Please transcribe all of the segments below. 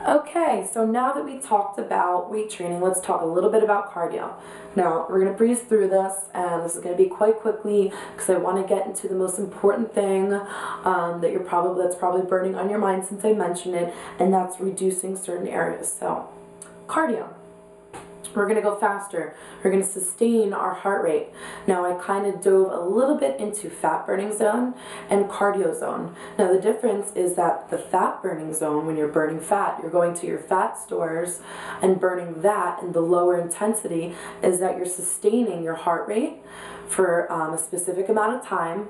Okay, so now that we talked about weight training, let's talk a little bit about cardio. Now, we're going to breeze through this, and this is going to be quite quickly because I want to get into the most important thing that's probably burning on your mind since I mentioned it, and that's reducing certain areas. So, cardio. We're going to go faster. We're going to sustain our heart rate. Now, I kind of dove a little bit into fat burning zone and cardio zone. Now, the difference is that the fat burning zone, when you're burning fat, you're going to your fat stores and burning that, and the lower intensity is that you're sustaining your heart rate for a specific amount of time,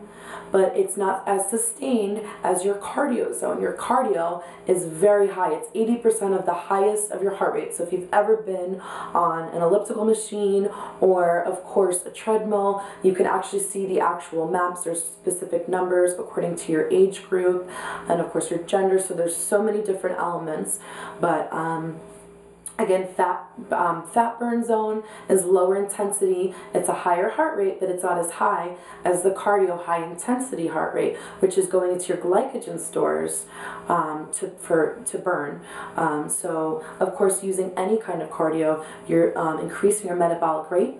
but it's not as sustained as your cardio zone. Your cardio is very high. It's 80% of the highest of your heart rate. So if you've ever been on an elliptical machine or, of course, a treadmill, you can actually see the actual maps. There's specific numbers according to your age group and, of course, your gender. So there's so many different elements, but again, fat burn zone is lower intensity. It's a higher heart rate, but it's not as high as the cardio high intensity heart rate, which is going into your glycogen stores to burn. So, of course, using any kind of cardio, you're increasing your metabolic rate.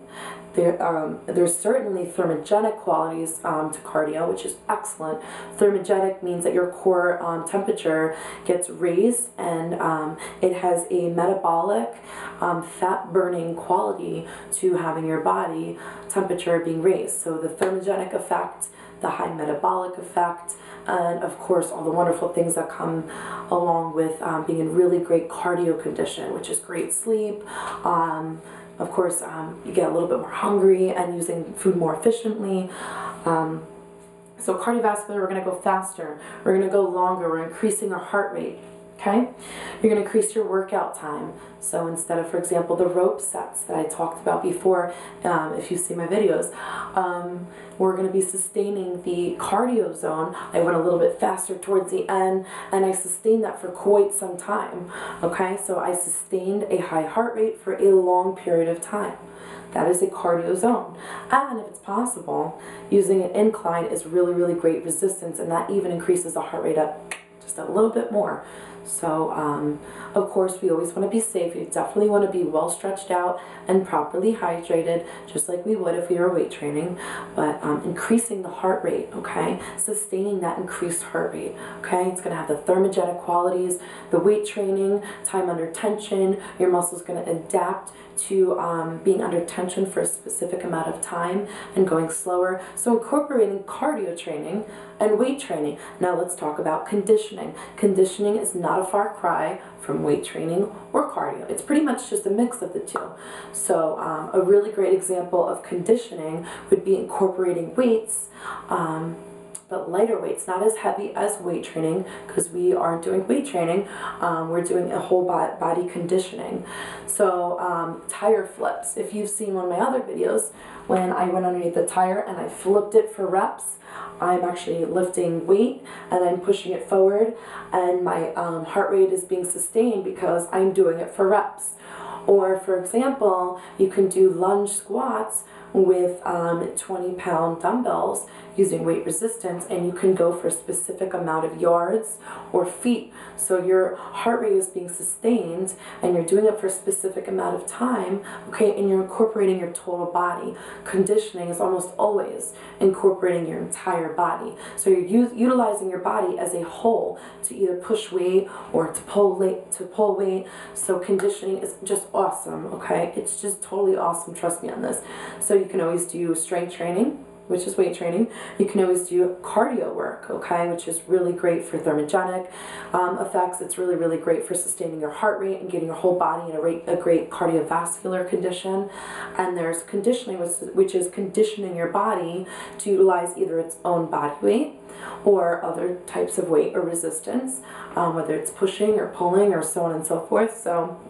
There's certainly thermogenic qualities to cardio, which is excellent. Thermogenic means that your core temperature gets raised, and it has a metabolic fat burning quality to having your body temperature being raised. So the thermogenic effect, the high metabolic effect, and of course all the wonderful things that come along with being in really great cardio condition, which is great sleep. Of course, you get a little bit more hungry and using food more efficiently. So cardiovascular, we're going to go faster. We're going to go longer. We're increasing our heart rate. Okay? You're going to increase your workout time. So instead of, for example, the rope sets that I talked about before, if you see my videos, we're going to be sustaining the cardio zone. I went a little bit faster towards the end, and I sustained that for quite some time. Okay? So I sustained a high heart rate for a long period of time. That is a cardio zone. And if it's possible, using an incline is really, really great resistance, and that even increases the heart rate up just a little bit more. So, of course, we always want to be safe. We definitely want to be well stretched out and properly hydrated, just like we would if we were weight training. But increasing the heart rate, okay? Sustaining that increased heart rate, okay? It's going to have the thermogenic qualities, the weight training, time under tension. Your muscle's going to adapt to being under tension for a specific amount of time and going slower. So incorporating cardio training and weight training. Now let's talk about conditioning. Conditioning is not a far cry from weight training or cardio. It's pretty much just a mix of the two. So a really great example of conditioning would be incorporating weights, but lighter weights, not as heavy as weight training, because we aren't doing weight training, we're doing a whole body conditioning. So tire flips, if you've seen one of my other videos, when I went underneath the tire and I flipped it for reps, I'm actually lifting weight and I'm pushing it forward, and my heart rate is being sustained because I'm doing it for reps. Or for example, you can do lunge squats with 20-pound dumbbells using weight resistance, and you can go for a specific amount of yards or feet. So your heart rate is being sustained and you're doing it for a specific amount of time, okay, and you're incorporating your total body. Conditioning is almost always incorporating your entire body. So you're utilizing your body as a whole to either push weight or to pull weight. So conditioning is just awesome, okay? It's just totally awesome, trust me on this. So you can always do strength training, which is weight training. You can always do cardio work, okay, which is really great for thermogenic effects. It's really, really great for sustaining your heart rate and getting your whole body in a great cardiovascular condition. And there's conditioning, which is conditioning your body to utilize either its own body weight or other types of weight or resistance, whether it's pushing or pulling or so on and so forth. So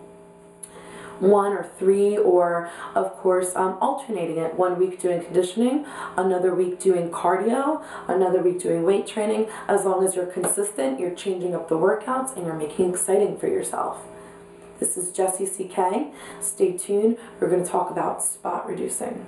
1 or 3, or of course alternating it. 1 week doing conditioning, another week doing cardio, another week doing weight training. As long as you're consistent, you're changing up the workouts and you're making it exciting for yourself. This is Jessie CK. Stay tuned. We're going to talk about spot reducing.